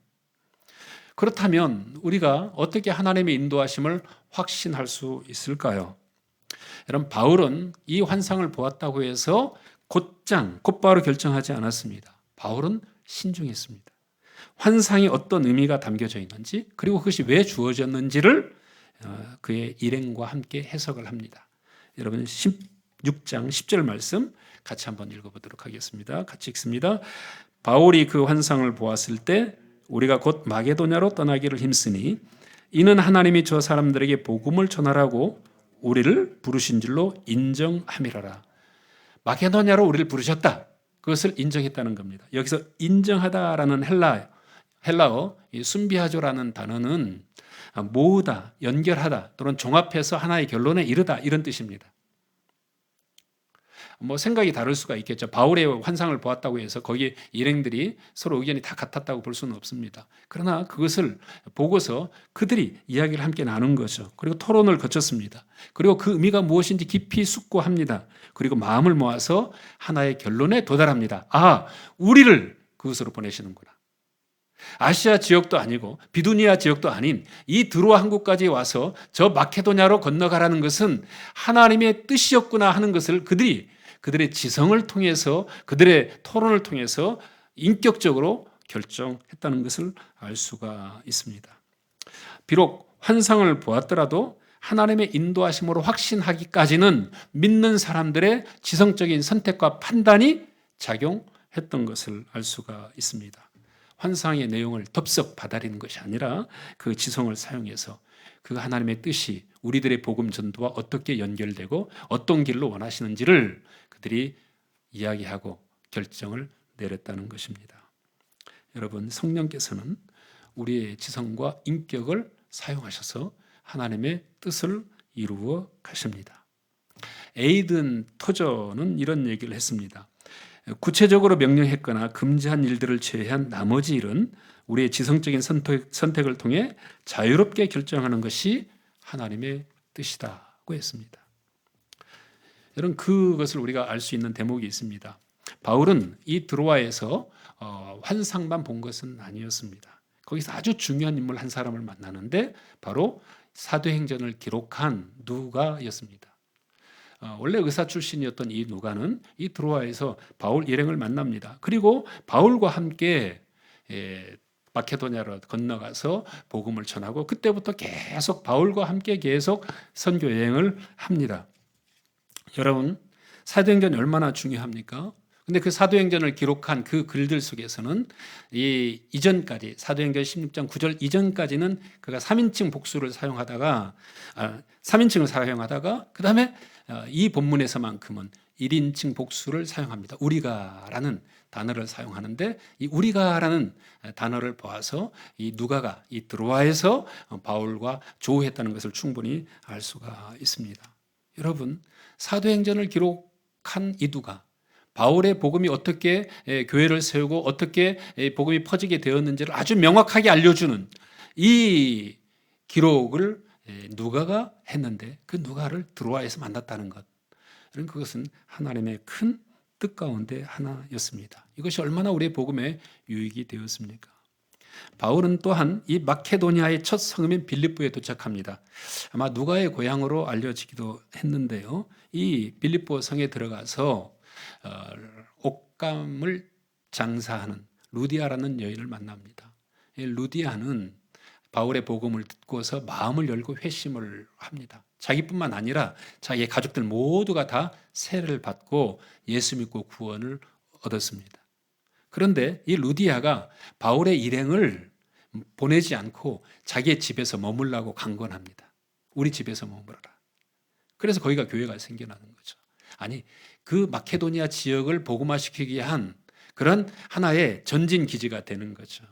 그렇다면 우리가 어떻게 하나님의 인도하심을 확신할 수 있을까요? 여러분, 바울은 이 환상을 보았다고 해서 곧바로 결정하지 않았습니다. 바울은 신중했습니다. 환상이 어떤 의미가 담겨져 있는지, 그리고 그것이 왜 주어졌는지를 그의 일행과 함께 해석을 합니다. 여러분, 16장 10절 말씀 같이 한번 읽어보도록 하겠습니다. 같이 읽습니다. 바울이 그 환상을 보았을 때 우리가 곧 마게도냐로 떠나기를 힘쓰니 이는 하나님이 저 사람들에게 복음을 전하라고 우리를 부르신 줄로 인정함이라라. 마게도냐로 우리를 부르셨다. 그것을 인정했다는 겁니다. 여기서 인정하다라는 헬라어 순비하조라는 단어는 모으다, 연결하다 또는 종합해서 하나의 결론에 이르다 이런 뜻입니다. 생각이 다를 수가 있겠죠. 바울의 환상을 보았다고 해서 거기에 일행들이 서로 의견이 다 같았다고 볼 수는 없습니다. 그러나 그것을 보고서 그들이 이야기를 함께 나눈 거죠. 그리고 토론을 거쳤습니다. 그리고 그 의미가 무엇인지 깊이 숙고합니다. 그리고 마음을 모아서 하나의 결론에 도달합니다. 우리를 그곳으로 보내시는구나. 아시아 지역도 아니고 비두니아 지역도 아닌 이 드로아 항구까지 와서 저 마케도냐로 건너가라는 것은 하나님의 뜻이었구나 하는 것을 그들의 지성을 통해서, 그들의 토론을 통해서 인격적으로 결정했다는 것을 알 수가 있습니다. 비록 환상을 보았더라도 하나님의 인도하심으로 확신하기까지는 믿는 사람들의 지성적인 선택과 판단이 작용했던 것을 알 수가 있습니다. 환상의 내용을 덥석 받아들이는 것이 아니라 그 지성을 사용해서 그 하나님의 뜻이 우리들의 복음 전도와 어떻게 연결되고 어떤 길로 원하시는지를 그들이 이야기하고 결정을 내렸다는 것입니다. 여러분, 성령께서는 우리의 지성과 인격을 사용하셔서 하나님의 뜻을 이루어 가십니다. 에이든 토저는 이런 얘기를 했습니다. 구체적으로 명령했거나 금지한 일들을 제외한 나머지 일은 우리의 지성적인 선택을 통해 자유롭게 결정하는 것이 하나님의 뜻이다고 했습니다. 여러분, 그것을 우리가 알 수 있는 대목이 있습니다. 바울은 이 드로아에서 환상만 본 것은 아니었습니다. 거기서 아주 중요한 인물 한 사람을 만나는데 바로 사도행전을 기록한 누가였습니다. 원래 의사 출신이었던 이 누가는 이 드로아에서 바울 일행을 만납니다. 그리고 바울과 함께 마케도냐로 건너가서 복음을 전하고 그때부터 계속 바울과 함께 계속 선교 여행을 합니다. 여러분, 사도행전이 얼마나 중요합니까? 근데 그 사도행전을 기록한 그 글들 속에서는 이전까지 사도행전 16장 9절 이전까지는 그가 3인칭 복수를 사용하다가 3인칭을 사용하다가 그다음에 이 본문에서만큼은 1인칭 복수를 사용합니다. 우리가라는 단어를 사용하는데 이 우리가라는 단어를 보아서 이 누가가 이 드로아에서 바울과 조우했다는 것을 충분히 알 수가 있습니다. 여러분, 사도행전을 기록한 이 누가 바울의 복음이 어떻게 교회를 세우고 어떻게 복음이 퍼지게 되었는지를 아주 명확하게 알려주는 이 기록을 누가가 했는데 그 누가를 드로아에서 만났다는 것, 그것은 하나님의 큰 뜻 가운데 하나였습니다. 이것이 얼마나 우리의 복음에 유익이 되었습니까? 바울은 또한 이 마케도니아의 첫 성읍인 빌립보에 도착합니다. 아마 누가의 고향으로 알려지기도 했는데요. 이 빌립보 성에 들어가서 옷감을 장사하는 루디아라는 여인을 만납니다. 이 루디아는 바울의 복음을 듣고서 마음을 열고 회심을 합니다. 자기뿐만 아니라 자기의 가족들 모두가 다 세례를 받고 예수 믿고 구원을 얻었습니다. 그런데 이 루디아가 바울의 일행을 보내지 않고 자기의 집에서 머물라고 강권합니다. 우리 집에서 머물러라. 그래서 거기가 교회가 생겨나는 거죠. 아니, 그 마케도니아 지역을 복음화시키기 위한 그런 하나의 전진 기지가 되는 거죠.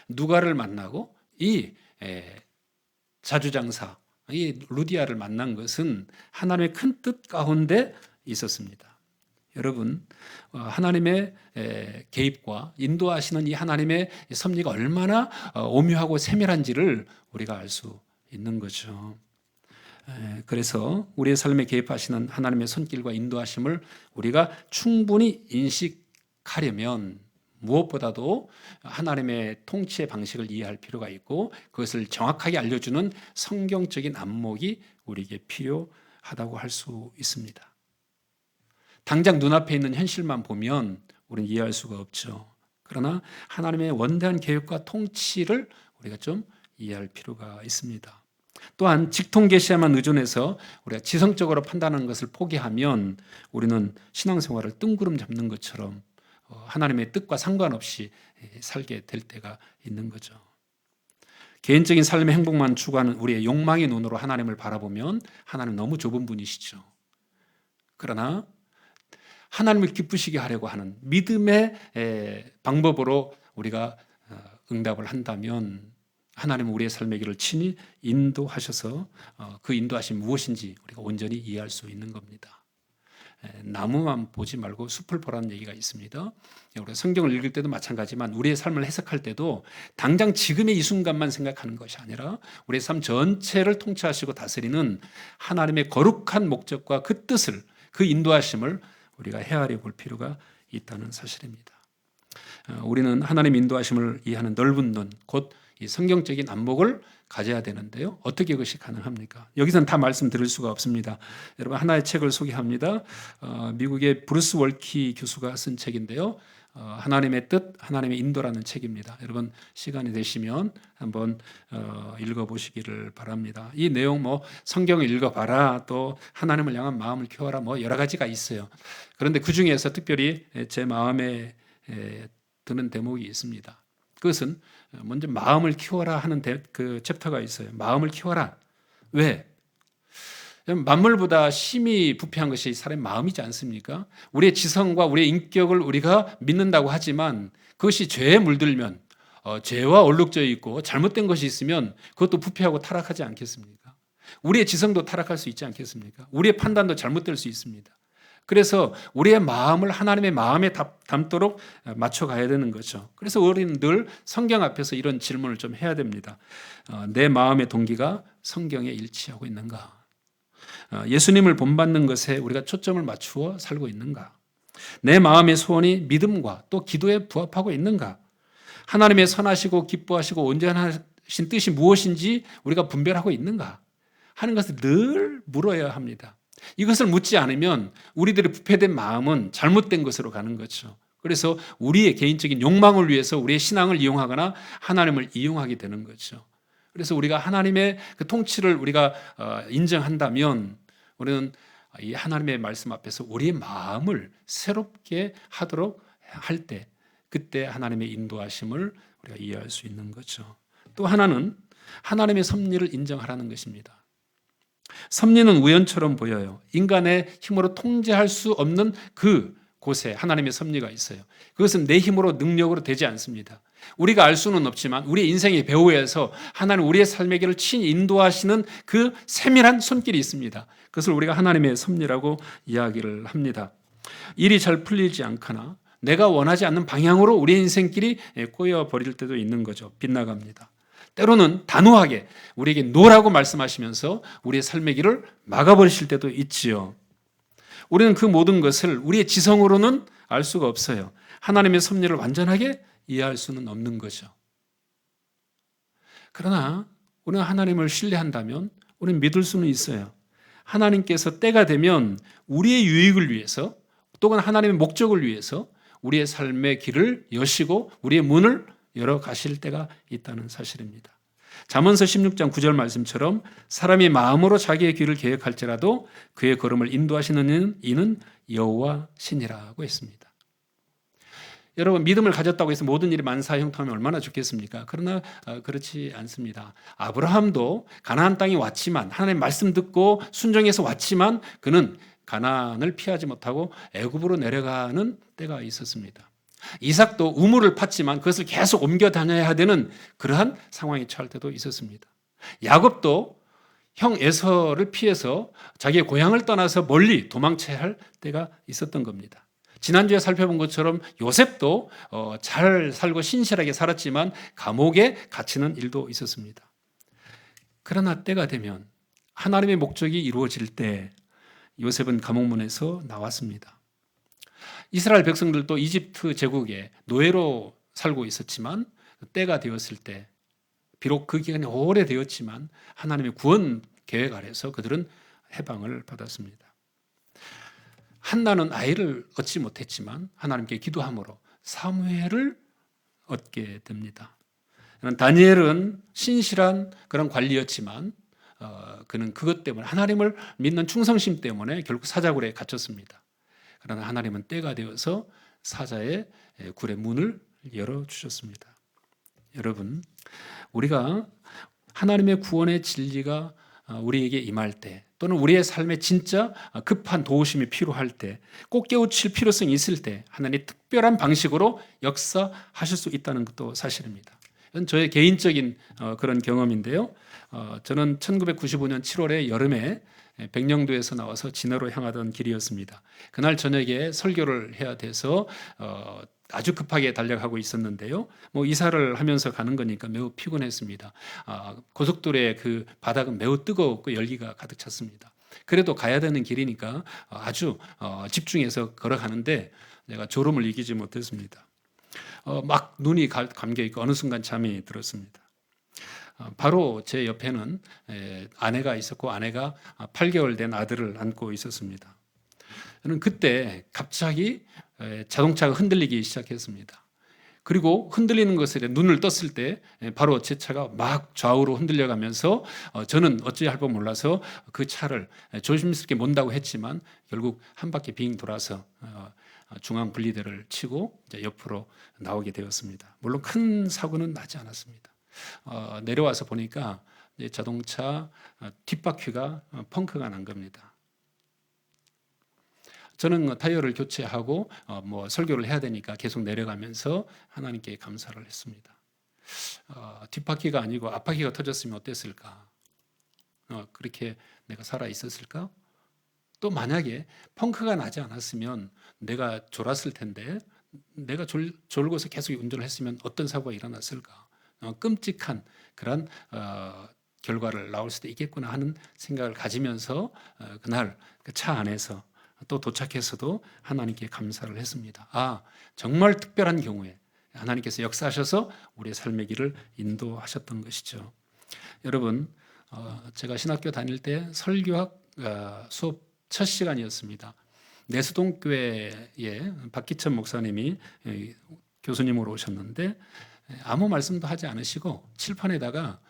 누가를 만나고 이 자주장사 이 루디아를 만난 것은 하나님의 큰 뜻 가운데 있었습니다. 여러분, 하나님의 개입과 인도하시는 이 하나님의 섭리가 얼마나 오묘하고 세밀한지를 우리가 알 수 있는 거죠. 그래서 우리의 삶에 개입하시는 하나님의 손길과 인도하심을 우리가 충분히 인식하려면 무엇보다도 하나님의 통치의 방식을 이해할 필요가 있고 그것을 정확하게 알려주는 성경적인 안목이 우리에게 필요하다고 할 수 있습니다. 당장 눈앞에 있는 현실만 보면 우리는 이해할 수가 없죠. 그러나 하나님의 원대한 계획과 통치를 우리가 좀 이해할 필요가 있습니다. 또한 직통 계시에만 의존해서 우리가 지성적으로 판단하는 것을 포기하면 우리는 신앙생활을 뜬구름 잡는 것처럼 하나님의 뜻과 상관없이 살게 될 때가 있는 거죠. 개인적인 삶의 행복만 추구하는 우리의 욕망의 눈으로 하나님을 바라보면 하나님 너무 좁은 분이시죠. 그러나 하나님을 기쁘시게 하려고 하는 믿음의 방법으로 우리가 응답을 한다면 하나님은 우리의 삶의 길을 친히 인도하셔서 그 인도하심이 무엇인지 우리가 온전히 이해할 수 있는 겁니다. 나무만 보지 말고 숲을 보라는 얘기가 있습니다. 우리가 성경을 읽을 때도 마찬가지지만 우리의 삶을 해석할 때도 당장 지금의 이 순간만 생각하는 것이 아니라 우리의 삶 전체를 통치하시고 다스리는 하나님의 거룩한 목적과 그 뜻을, 그 인도하심을 우리가 헤아려 볼 필요가 있다는 사실입니다. 우리는 하나님의 인도하심을 이해하는 넓은 눈, 곧 이 성경적인 안목을 가져야 되는데요. 어떻게 그것이 가능합니까? 여기서는 다 말씀드릴 수가 없습니다. 여러분 하나의 책을 소개합니다. 미국의 브루스 월키 교수가 쓴 책인데요. 하나님의 뜻, 하나님의 인도라는 책입니다. 여러분 시간이 되시면 한번 읽어보시기를 바랍니다. 이 내용 성경을 읽어봐라, 또 하나님을 향한 마음을 키워라, 여러 가지가 있어요. 그런데 그 중에서 특별히 제 마음에 드는 대목이 있습니다. 그것은 먼저 마음을 키워라 하는 그 챕터가 있어요. 마음을 키워라. 왜? 만물보다 심히 부패한 것이 사람의 마음이지 않습니까? 우리의 지성과 우리의 인격을 우리가 믿는다고 하지만 그것이 죄에 물들면 죄와 얼룩져 있고 잘못된 것이 있으면 그것도 부패하고 타락하지 않겠습니까? 우리의 지성도 타락할 수 있지 않겠습니까? 우리의 판단도 잘못될 수 있습니다. 그래서 우리의 마음을 하나님의 마음에 담도록 맞춰가야 되는 거죠. 그래서 우리는 늘 성경 앞에서 이런 질문을 좀 해야 됩니다. 내 마음의 동기가 성경에 일치하고 있는가? 예수님을 본받는 것에 우리가 초점을 맞추어 살고 있는가? 내 마음의 소원이 믿음과 또 기도에 부합하고 있는가? 하나님의 선하시고 기뻐하시고 온전하신 뜻이 무엇인지 우리가 분별하고 있는가? 하는 것을 늘 물어야 합니다. 이것을 묻지 않으면 우리들의 부패된 마음은 잘못된 것으로 가는 거죠. 그래서 우리의 개인적인 욕망을 위해서 우리의 신앙을 이용하거나 하나님을 이용하게 되는 거죠. 그래서 우리가 하나님의 그 통치를 우리가 인정한다면 우리는 이 하나님의 말씀 앞에서 우리의 마음을 새롭게 하도록 할 때, 그때 하나님의 인도하심을 우리가 이해할 수 있는 거죠. 또 하나는 하나님의 섭리를 인정하라는 것입니다. 섭리는 우연처럼 보여요. 인간의 힘으로 통제할 수 없는 그 곳에 하나님의 섭리가 있어요. 그것은 내 힘으로 능력으로 되지 않습니다. 우리가 알 수는 없지만 우리의 인생의 배후에서 하나님 우리의 삶의 길을 친히 인도하시는 그 세밀한 손길이 있습니다. 그것을 우리가 하나님의 섭리라고 이야기를 합니다. 일이 잘 풀리지 않거나 내가 원하지 않는 방향으로 우리의 인생길이 꼬여버릴 때도 있는 거죠. 빗나갑니다. 때로는 단호하게 우리에게 노라고 말씀하시면서 우리의 삶의 길을 막아버리실 때도 있지요. 우리는 그 모든 것을 우리의 지성으로는 알 수가 없어요. 하나님의 섭리를 완전하게 이해할 수는 없는 거죠. 그러나 우리가 하나님을 신뢰한다면 우리는 믿을 수는 있어요. 하나님께서 때가 되면 우리의 유익을 위해서 또는 하나님의 목적을 위해서 우리의 삶의 길을 여시고 우리의 문을 열어 가실 때가 있다는 사실입니다. 잠언서 16장 9절 말씀처럼 사람이 마음으로 자기의 길을 계획할지라도 그의 걸음을 인도하시는 이는 여호와시니라고 했습니다. 여러분 믿음을 가졌다고 해서 모든 일이 만사형통하면 얼마나 좋겠습니까? 그러나 그렇지 않습니다. 아브라함도 가나안 땅에 왔지만 하나님의 말씀 듣고 순종해서 왔지만 그는 가나안을 피하지 못하고 애굽으로 내려가는 때가 있었습니다. 이삭도 우물을 팠지만 그것을 계속 옮겨 다녀야 되는 그러한 상황에 처할 때도 있었습니다. 야곱도 형 에서를 피해서 자기의 고향을 떠나서 멀리 도망쳐야 할 때가 있었던 겁니다. 지난주에 살펴본 것처럼 요셉도 잘 살고 신실하게 살았지만 감옥에 갇히는 일도 있었습니다. 그러나 때가 되면 하나님의 목적이 이루어질 때 요셉은 감옥문에서 나왔습니다. 이스라엘 백성들도 이집트 제국의 노예로 살고 있었지만 때가 되었을 때 비록 그 기간이 오래되었지만 하나님의 구원 계획 아래서 그들은 해방을 받았습니다. 한나는 아이를 얻지 못했지만 하나님께 기도함으로 사무엘을 얻게 됩니다. 다니엘은 신실한 그런 관리였지만 그는 그것 때문에 하나님을 믿는 충성심 때문에 결국 사자굴에 갇혔습니다. 그러나 하나님은 때가 되어서 사자의 굴의 문을 열어주셨습니다. 여러분, 우리가 하나님의 구원의 진리가 우리에게 임할 때 또는 우리의 삶에 진짜 급한 도우심이 필요할 때 꼭 깨우칠 필요성이 있을 때 하나님이 특별한 방식으로 역사하실 수 있다는 것도 사실입니다. 이건 저의 개인적인 그런 경험인데요. 저는 1995년 7월에 여름에 백령도에서 나와서 진해로 향하던 길이었습니다. 그날 저녁에 설교를 해야 돼서 아주 급하게 달려가고 있었는데요. 이사를 하면서 가는 거니까 매우 피곤했습니다. 고속도로의 그 바닥은 매우 뜨겁고 열기가 가득 찼습니다. 그래도 가야 되는 길이니까 아주 집중해서 걸어가는데 내가 졸음을 이기지 못했습니다. 막 눈이 감겨 있고 어느 순간 잠이 들었습니다. 바로 제 옆에는 아내가 있었고 아내가 8개월 된 아들을 안고 있었습니다. 저는 그때 갑자기 자동차가 흔들리기 시작했습니다. 그리고 흔들리는 것에 눈을 떴을 때 바로 제 차가 막 좌우로 흔들려가면서 저는 어찌할 법 몰라서 그 차를 조심스럽게 몬다고 했지만 결국 한 바퀴 빙 돌아서 중앙 분리대를 치고 이제 옆으로 나오게 되었습니다. 물론 큰 사고는 나지 않았습니다. 내려와서 보니까 자동차 뒷바퀴가 펑크가 난 겁니다. 저는 타이어를 교체하고 설교를 해야 되니까 계속 내려가면서 하나님께 감사를 했습니다. 뒷바퀴가 아니고 앞바퀴가 터졌으면 어땠을까? 그렇게 내가 살아 있었을까? 또 만약에 펑크가 나지 않았으면 내가 졸았을 텐데 내가 졸고서 계속 운전을 했으면 어떤 사고가 일어났을까? 끔찍한 그런 결과를 나올 수도 있겠구나 하는 생각을 가지면서 그날 그 차 안에서 또 도착해서도 하나님께 감사를 했습니다. 정말 특별한 경우에 하나님께서 역사하셔서 우리의 삶의 길을 인도하셨던 것이죠. 여러분, 제가 신학교 다닐 때 설교학 수업 첫 시간이었습니다. 내수동교회에 박기천 목사님이 교수님으로 오셨는데 아무 말씀도 하지 않으시고 칠판에다가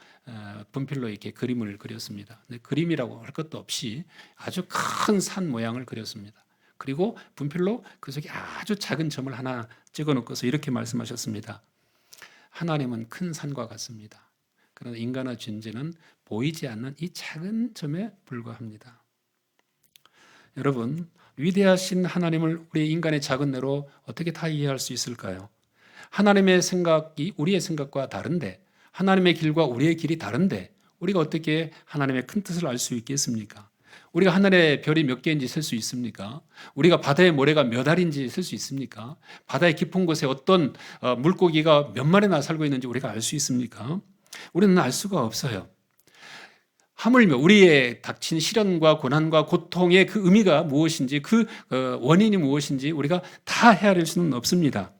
분필로 이렇게 그림을 그렸습니다. 그림이라고 할 것도 없이 아주 큰 산 모양을 그렸습니다. 그리고 분필로 그 속에 아주 작은 점을 하나 찍어 놓고서 이렇게 말씀하셨습니다. 하나님은 큰 산과 같습니다. 그러나 인간의 존재는 보이지 않는 이 작은 점에 불과합니다. 여러분, 위대하신 하나님을 우리 인간의 작은 뇌로 어떻게 다 이해할 수 있을까요? 하나님의 생각이 우리의 생각과 다른데, 하나님의 길과 우리의 길이 다른데 우리가 어떻게 하나님의 큰 뜻을 알 수 있겠습니까? 우리가 하늘에 별이 몇 개인지 셀 수 있습니까? 우리가 바다의 모래가 몇 알인지 셀 수 있습니까? 바다의 깊은 곳에 어떤 물고기가 몇 마리나 살고 있는지 우리가 알 수 있습니까? 우리는 알 수가 없어요. 하물며 우리의 닥친 시련과 고난과 고통의 그 의미가 무엇인지, 그 원인이 무엇인지 우리가 다 헤아릴 수는 없습니다.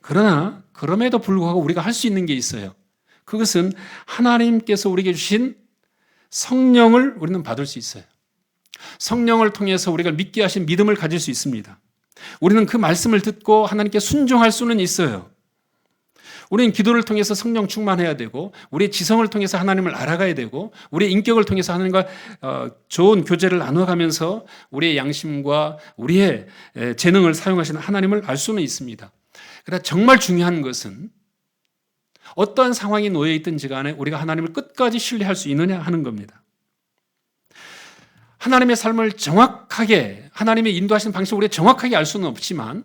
그러나 그럼에도 불구하고 우리가 할 수 있는 게 있어요. 그것은 하나님께서 우리에게 주신 성령을 우리는 받을 수 있어요. 성령을 통해서 우리가 믿게 하신 믿음을 가질 수 있습니다. 우리는 그 말씀을 듣고 하나님께 순종할 수는 있어요. 우리는 기도를 통해서 성령 충만해야 되고, 우리의 지성을 통해서 하나님을 알아가야 되고, 우리의 인격을 통해서 하나님과 좋은 교제를 나눠가면서 우리의 양심과 우리의 재능을 사용하시는 하나님을 알 수는 있습니다. 그러나 정말 중요한 것은 어떠한 상황이 놓여 있든지 간에 우리가 하나님을 끝까지 신뢰할 수 있느냐 하는 겁니다. 하나님의 삶을 정확하게, 하나님의 인도하시는 방식을 우리가 정확하게 알 수는 없지만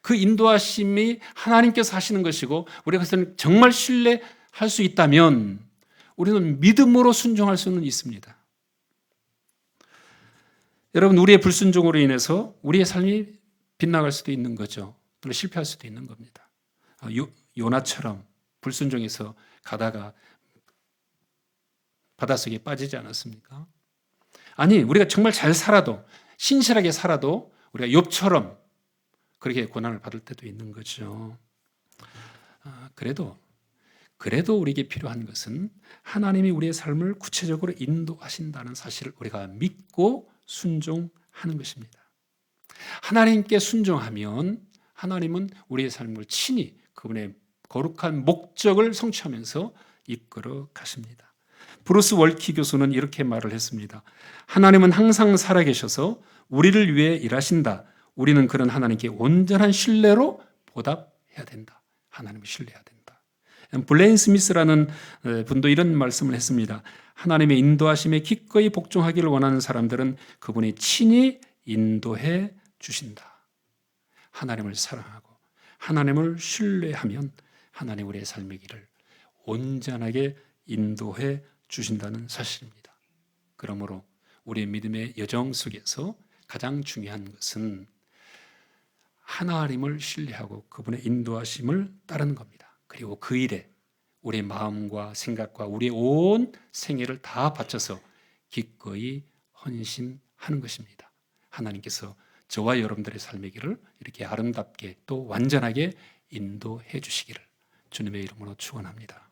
그 인도하심이 하나님께서 하시는 것이고 우리가 그것을 정말 신뢰할 수 있다면 우리는 믿음으로 순종할 수는 있습니다. 여러분, 우리의 불순종으로 인해서 우리의 삶이 빗나갈 수도 있는 거죠. 또는 실패할 수도 있는 겁니다. 요나처럼 불순종해서 가다가 바닷속에 빠지지 않았습니까? 아니, 우리가 정말 잘 살아도, 신실하게 살아도 우리가 욥처럼 그렇게 고난을 받을 때도 있는 거죠. 그래도 우리에게 필요한 것은 하나님이 우리의 삶을 구체적으로 인도하신다는 사실을 우리가 믿고 순종하는 것입니다. 하나님께 순종하면 하나님은 우리의 삶을 친히 그분의 거룩한 목적을 성취하면서 이끌어 가십니다. 브루스 월키 교수는 이렇게 말을 했습니다. 하나님은 항상 살아계셔서 우리를 위해 일하신다. 우리는 그런 하나님께 온전한 신뢰로 보답해야 된다. 하나님을 신뢰해야 된다. 블레인 스미스라는 분도 이런 말씀을 했습니다. 하나님의 인도하심에 기꺼이 복종하기를 원하는 사람들은 그분이 친히 인도해 주신다. 하나님을 사랑하고 하나님을 신뢰하면 하나님 우리의 삶의 길을 온전하게 인도해 주신다는 사실입니다. 그러므로 우리의 믿음의 여정 속에서 가장 중요한 것은 하나님을 신뢰하고 그분의 인도하심을 따르는 겁니다. 그리고 그 일에 우리의 마음과 생각과 우리의 온 생애를 다 바쳐서 기꺼이 헌신하는 것입니다. 하나님께서 저와 여러분들의 삶의 길을 이렇게 아름답게 또 완전하게 인도해 주시기를 주님의 이름으로 축원합니다.